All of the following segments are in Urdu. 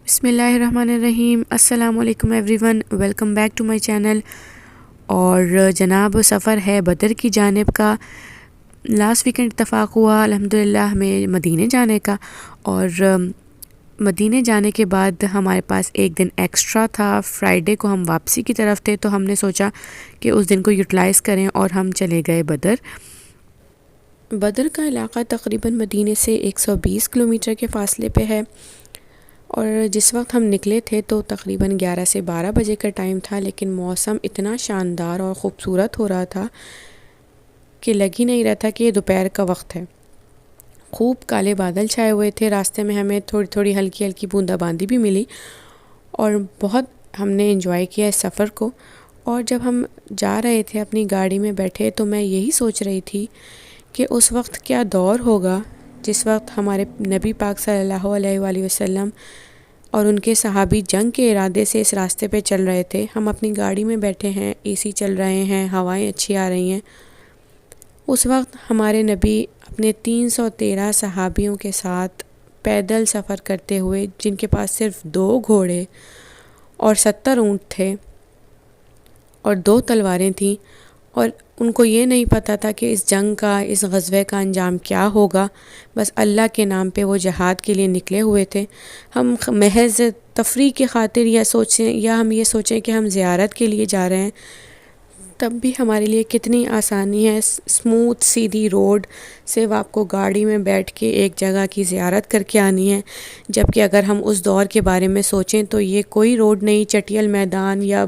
بسم اللہ الرحمن الرحیم۔ السلام علیکم everyone, welcome back to my channel. اور جناب سفر ہے بدر کی جانب کا۔ لاسٹ ویکنڈ اتفاق ہوا الحمدللہ ہمیں مدینے جانے کا، اور مدینے جانے کے بعد ہمارے پاس ایک دن ایکسٹرا تھا۔ فرائیڈے کو ہم واپسی کی طرف تھے، تو ہم نے سوچا کہ اس دن کو یوٹیلائز کریں اور ہم چلے گئے بدر۔ بدر کا علاقہ تقریباً مدینے سے 120 کلومیٹر کے فاصلے پہ ہے، اور جس وقت ہم نکلے تھے تو تقریباً 11 سے 12 بجے کا ٹائم تھا، لیکن موسم اتنا شاندار اور خوبصورت ہو رہا تھا کہ لگ ہی نہیں رہا تھا کہ یہ دوپہر کا وقت ہے۔ خوب کالے بادل چھائے ہوئے تھے، راستے میں ہمیں تھوڑی تھوڑی ہلکی ہلکی بوندا باندی بھی ملی، اور بہت ہم نے انجوائے کیا اس سفر کو۔ اور جب ہم جا رہے تھے اپنی گاڑی میں بیٹھے تو میں یہی سوچ رہی تھی کہ اس وقت کیا دور ہوگا جس وقت ہمارے نبی پاک صلی اللہ علیہ وآلہ وسلم اور ان کے صحابی جنگ کے ارادے سے اس راستے پہ چل رہے تھے۔ ہم اپنی گاڑی میں بیٹھے ہیں، اے سی چل رہے ہیں، ہوائیں اچھی آ رہی ہیں۔ اس وقت ہمارے نبی اپنے 313 صحابیوں کے ساتھ پیدل سفر کرتے ہوئے، جن کے پاس صرف 2 گھوڑے اور 70 اونٹ تھے اور 2 تلواریں تھیں، اور ان کو یہ نہیں پتہ تھا کہ اس جنگ کا، اس غزوے کا انجام کیا ہوگا۔ بس اللہ کے نام پہ وہ جہاد کے لیے نکلے ہوئے تھے۔ ہم محض تفریح کی خاطر ہم یہ سوچیں کہ ہم زیارت کے لیے جا رہے ہیں، تب بھی ہمارے لیے کتنی آسانی ہے۔ اسموتھ سیدھی روڈ سے آپ کو گاڑی میں بیٹھ کے ایک جگہ کی زیارت کر کے آنی ہے، جبکہ اگر ہم اس دور کے بارے میں سوچیں تو یہ کوئی روڈ نہیں، چٹیل میدان یا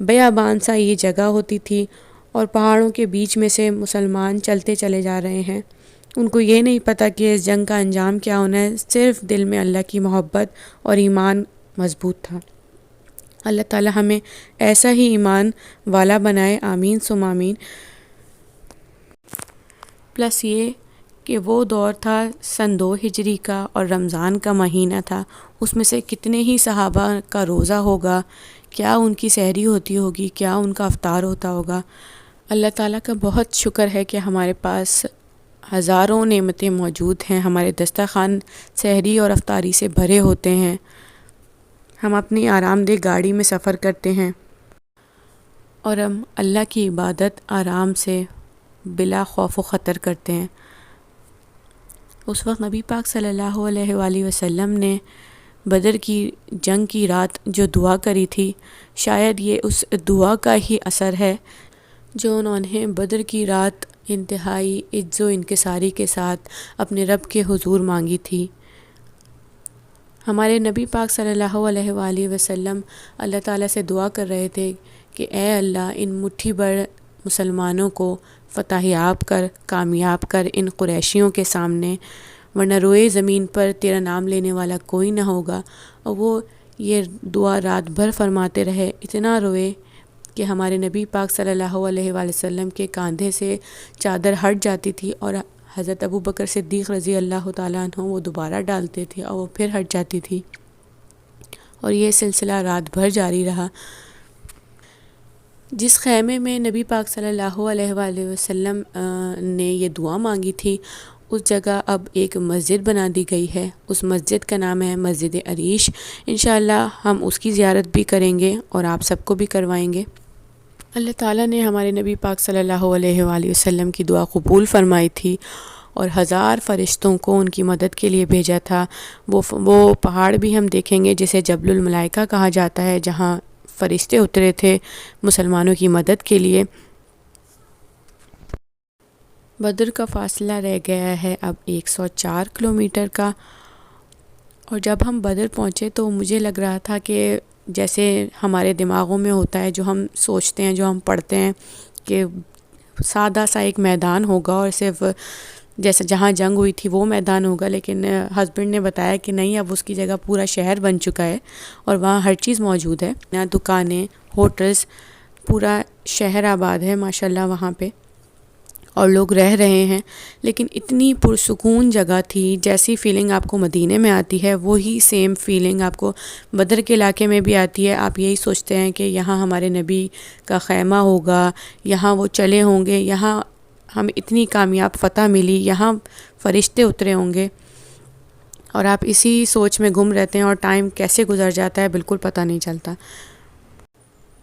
بیابان سا یہ جگہ ہوتی تھی، اور پہاڑوں کے بیچ میں سے مسلمان چلتے چلے جا رہے ہیں۔ ان کو یہ نہیں پتہ کہ اس جنگ کا انجام کیا ہونا ہے، صرف دل میں اللہ کی محبت اور ایمان مضبوط تھا۔ اللہ تعالی ہمیں ایسا ہی ایمان والا بنائے، آمین ثم آمین۔ پلس یہ کہ وہ دور تھا سن 2 ہجری کا، اور رمضان کا مہینہ تھا۔ اس میں سے کتنے ہی صحابہ کا روزہ ہوگا، کیا ان کی سحری ہوتی ہوگی، کیا ان کا افطار ہوتا ہوگا۔ اللہ تعالیٰ کا بہت شکر ہے کہ ہمارے پاس ہزاروں نعمتیں موجود ہیں، ہمارے دسترخوان سحری اور افطاری سے بھرے ہوتے ہیں۔ ہم اپنی آرام دہ گاڑی میں سفر کرتے ہیں، اور ہم اللہ کی عبادت آرام سے بلا خوف و خطر کرتے ہیں۔ اس وقت نبی پاک صلی اللہ علیہ وآلہ وسلم نے بدر کی جنگ کی رات جو دعا کری تھی، شاید یہ اس دعا کا ہی اثر ہے جو انہوں نے بدر کی رات انتہائی عجز و انکساری کے ساتھ اپنے رب کے حضور مانگی تھی۔ ہمارے نبی پاک صلی اللہ علیہ وآلہ وسلم اللہ تعالیٰ سے دعا کر رہے تھے کہ اے اللہ، ان مٹھی بھر مسلمانوں کو فتح یاب کر، کامیاب کر ان قریشیوں کے سامنے، ورنہ روئے زمین پر تیرا نام لینے والا کوئی نہ ہوگا۔ اور وہ یہ دعا رات بھر فرماتے رہے، اتنا روئے کہ ہمارے نبی پاک صلی اللہ علیہ وآلہ وسلم کے کاندھے سے چادر ہٹ جاتی تھی، اور حضرت ابوبکر صدیق رضی اللہ تعالیٰ عنہ وہ دوبارہ ڈالتے تھے اور وہ پھر ہٹ جاتی تھی، اور یہ سلسلہ رات بھر جاری رہا۔ جس خیمے میں نبی پاک صلی اللہ علیہ وآلہ وسلم نے یہ دعا مانگی تھی، اس جگہ اب ایک مسجد بنا دی گئی ہے۔ اس مسجد کا نام ہے مسجد عریش۔ انشاءاللہ ہم اس کی زیارت بھی کریں گے اور آپ سب کو بھی کروائیں گے۔ اللہ تعالیٰ نے ہمارے نبی پاک صلی اللہ علیہ وآلہ وسلم کی دعا قبول فرمائی تھی، اور 1000 فرشتوں کو ان کی مدد کے لیے بھیجا تھا۔ وہ پہاڑ بھی ہم دیکھیں گے جسے جبل الملائکہ کہا جاتا ہے، جہاں فرشتے اترے تھے مسلمانوں کی مدد کے لیے۔ بدر کا فاصلہ رہ گیا ہے اب 104 کلومیٹر کا، اور جب ہم بدر پہنچے تو مجھے لگ رہا تھا کہ جیسے ہمارے دماغوں میں ہوتا ہے، جو ہم سوچتے ہیں، جو ہم پڑھتے ہیں کہ سادہ سا ایک میدان ہوگا اور صرف جیسے جہاں جنگ ہوئی تھی وہ میدان ہوگا، لیکن ہسبینڈ نے بتایا کہ نہیں، اب اس کی جگہ پورا شہر بن چکا ہے اور وہاں ہر چیز موجود ہے، یہاں دکانیں، ہوٹلز، پورا شہر آباد ہے ماشاءاللہ وہاں پہ، اور لوگ رہ رہے ہیں۔ لیکن اتنی پرسکون جگہ تھی، جیسی فیلنگ آپ کو مدینے میں آتی ہے وہی سیم فیلنگ آپ کو بدر کے علاقے میں بھی آتی ہے۔ آپ یہی سوچتے ہیں کہ یہاں ہمارے نبی کا خیمہ ہوگا، یہاں وہ چلے ہوں گے، یہاں ہم اتنی کامیاب فتح ملی، یہاں فرشتے اترے ہوں گے، اور آپ اسی سوچ میں گم رہتے ہیں اور ٹائم کیسے گزر جاتا ہے بالکل پتہ نہیں چلتا۔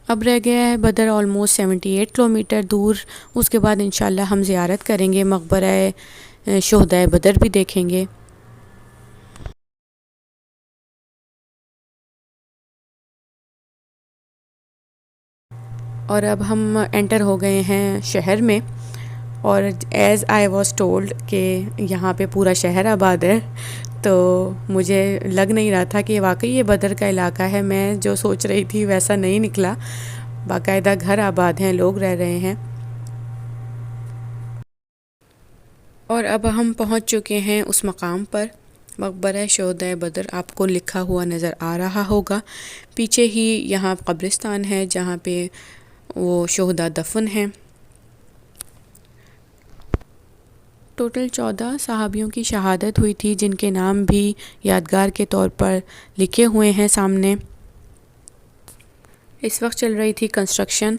اب رہ گیا ہے بدر آلموسٹ 78 کلومیٹر دور، اس کے بعد انشاءاللہ ہم زیارت کریں گے، مقبرہ شہدائے بدر بھی دیکھیں گے۔ اور اب ہم انٹر ہو گئے ہیں شہر میں، اور ایز آئی واز ٹولڈ کہ یہاں پہ پورا شہر آباد ہے، تو مجھے لگ نہیں رہا تھا کہ واقعی یہ بدر کا علاقہ ہے۔ میں جو سوچ رہی تھی ویسا نہیں نکلا، باقاعدہ گھر آباد ہیں، لوگ رہ رہے ہیں۔ اور اب ہم پہنچ چکے ہیں اس مقام پر، مقبرہ شہدائے بدر آپ کو لکھا ہوا نظر آ رہا ہوگا۔ پیچھے ہی یہاں قبرستان ہے جہاں پہ وہ شہداء دفن ہیں۔ ٹوٹل 14 صحابیوں کی شہادت ہوئی تھی، جن کے نام بھی یادگار کے طور پر لکھے ہوئے ہیں سامنے۔ اس وقت چل رہی تھی کنسٹرکشن،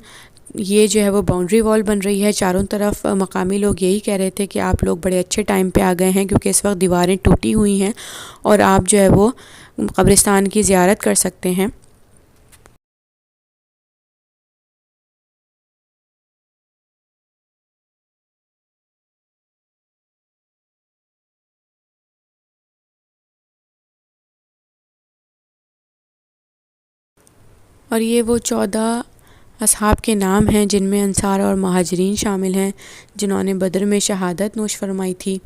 یہ جو ہے وہ باؤنڈری وال بن رہی ہے چاروں طرف۔ مقامی لوگ یہی کہہ رہے تھے کہ آپ لوگ بڑے اچھے ٹائم پہ آ گئے ہیں، کیونکہ اس وقت دیواریں ٹوٹی ہوئی ہیں اور آپ جو ہے وہ قبرستان کی زیارت کر سکتے ہیں۔ اور یہ وہ 14 اصحاب کے نام ہیں جن میں انصار اور مہاجرین شامل ہیں، جنہوں نے بدر میں شہادت نوش فرمائی تھی۔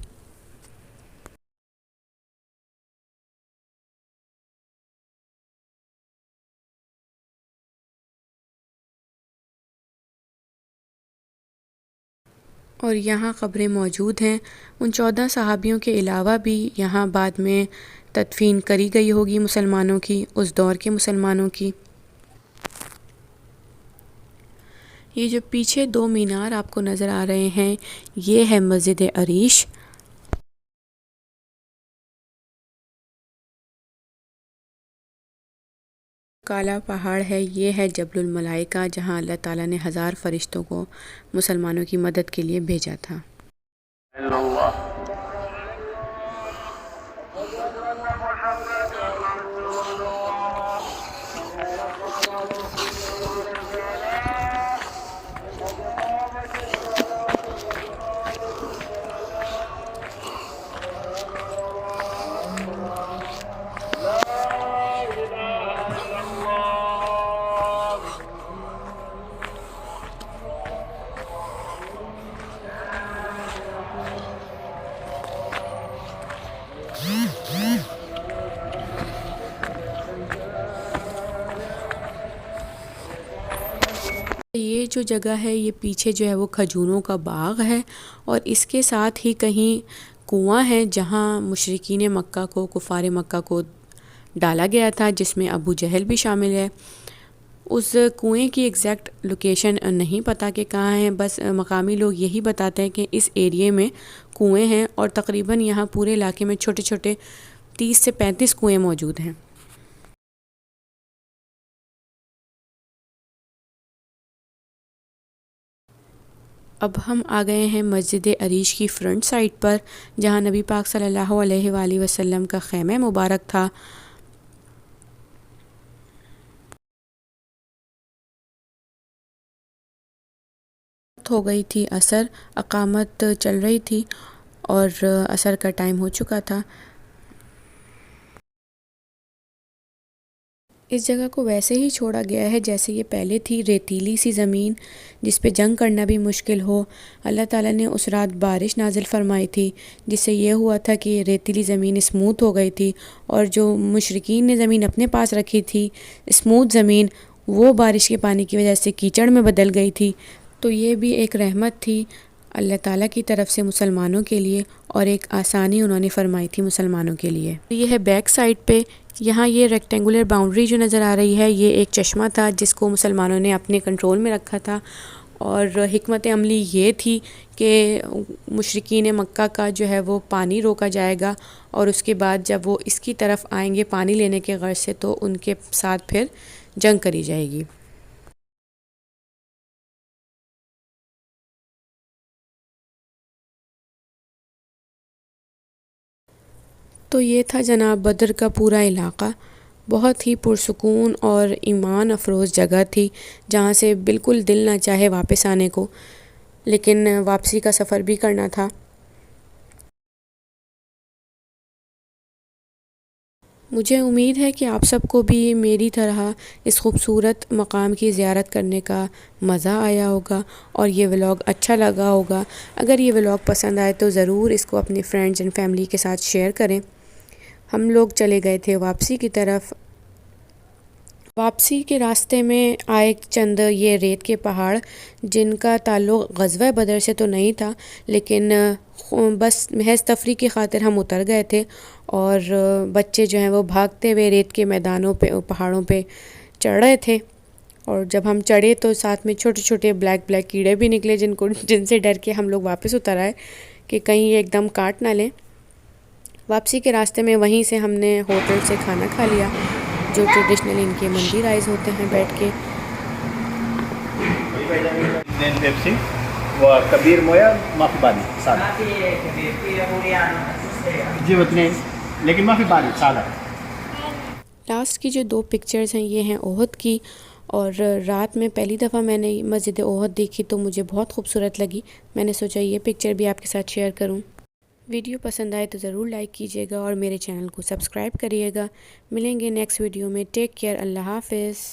اور یہاں قبریں موجود ہیں، ان 14 صحابیوں کے علاوہ بھی یہاں بعد میں تدفین کری گئی ہوگی مسلمانوں کی، اس دور کے مسلمانوں کی۔ یہ جو پیچھے 2 مینار آپ کو نظر آ رہے ہیں، یہ ہے مسجد عریش۔ کالا پہاڑ ہے، یہ ہے جبل الملائکہ، جہاں اللہ تعالیٰ نے 1000 فرشتوں کو مسلمانوں کی مدد کے لیے بھیجا تھا۔ یہ جو جگہ ہے، یہ پیچھے جو ہے وہ کھجوروں کا باغ ہے، اور اس کے ساتھ ہی کہیں کنواں ہے جہاں مشرکین مکہ کو، کفار مکہ کو ڈالا گیا تھا، جس میں ابو جہل بھی شامل ہے۔ اس کنویں کی ایگزیکٹ لوکیشن نہیں پتہ کہ کہاں ہے، بس مقامی لوگ یہی بتاتے ہیں کہ اس ایریے میں کنویں ہیں، اور تقریباً یہاں پورے علاقے میں چھوٹے چھوٹے 30 سے 35 کنویں موجود ہیں۔ اب ہم آ گئے ہیں مسجد عریش کی فرنٹ سائٹ پر، جہاں نبی پاک صلی اللہ علیہ وآلہ وسلم کا خیمہ مبارک تھا۔ ہو گئی تھی عصر، اقامت چل رہی تھی اور عصر کا ٹائم ہو چکا تھا۔ اس جگہ کو ویسے ہی چھوڑا گیا ہے جیسے یہ پہلے تھی، ریتیلی سی زمین جس پہ جنگ کرنا بھی مشکل ہو۔ اللہ تعالیٰ نے اس رات بارش نازل فرمائی تھی، جس سے یہ ہوا تھا کہ ریتیلی زمین اسموتھ ہو گئی تھی، اور جو مشرکین نے زمین اپنے پاس رکھی تھی اسموتھ زمین، وہ بارش کے پانی کی وجہ سے کیچڑ میں بدل گئی تھی۔ تو یہ بھی ایک رحمت تھی اللہ تعالیٰ کی طرف سے مسلمانوں کے لیے، اور ایک آسانی انہوں نے فرمائی تھی مسلمانوں کے لیے۔ یہ ہے بیک سائڈ پہ، یہاں یہ ریکٹینگولر باؤنڈری جو نظر آ رہی ہے، یہ ایک چشمہ تھا جس کو مسلمانوں نے اپنے کنٹرول میں رکھا تھا، اور حکمت عملی یہ تھی کہ مشرکین مکہ کا جو ہے وہ پانی روکا جائے گا، اور اس کے بعد جب وہ اس کی طرف آئیں گے پانی لینے کے غرض سے، تو ان کے ساتھ پھر جنگ کری جائے گی۔ تو یہ تھا جناب بدر کا پورا علاقہ. بہت ہی پرسکون اور ایمان افروز جگہ تھی جہاں سے بالکل دل نہ چاہے واپس آنے کو، لیکن واپسی کا سفر بھی کرنا تھا. مجھے امید ہے کہ آپ سب کو بھی میری طرح اس خوبصورت مقام کی زیارت کرنے کا مزہ آیا ہوگا اور یہ ولاگ اچھا لگا ہوگا. اگر یہ ولاگ پسند آئے تو ضرور اس کو اپنی فرینڈز اینڈ فیملی کے ساتھ شیئر کریں. ہم لوگ چلے گئے تھے واپسی کی طرف. واپسی کے راستے میں آئے چند یہ ریت کے پہاڑ جن کا تعلق غزوہ بدر سے تو نہیں تھا، لیکن بس محض تفریح کی خاطر ہم اتر گئے تھے. اور بچے جو ہیں وہ بھاگتے ہوئے ریت کے میدانوں پہ پہاڑوں پہ چڑھ رہے تھے، اور جب ہم چڑھے تو ساتھ میں چھوٹے چھوٹے بلیک کیڑے بھی نکلے جن سے ڈر کے ہم لوگ واپس اتر آئے کہ کہیں یہ ایک دم کاٹ نہ لیں. واپسی کے راستے میں وہیں سے ہم نے ہوٹل سے کھانا کھا لیا جو ٹریڈیشنل ان کے مندی رائز ہوتے ہیں بیٹھ کے. وكبير مويه ما في بالي سادة. ما في كبير، في ابو جيب اثنين لیکن ما في بالي سادة. لاسٹ کی جو 2 پکچرز ہیں یہ ہیں احد کی، اور رات میں پہلی دفعہ میں نے مسجد احد دیکھی تو مجھے بہت خوبصورت لگی. میں نے سوچا یہ پکچر بھی آپ کے ساتھ شیئر کروں. ویڈیو پسند آئے تو ضرور لائک کیجیے گا اور میرے چینل کو سبسکرائب کریے گا. ملیں گے نیکسٹ ویڈیو میں. Take care. اللہ حافظ.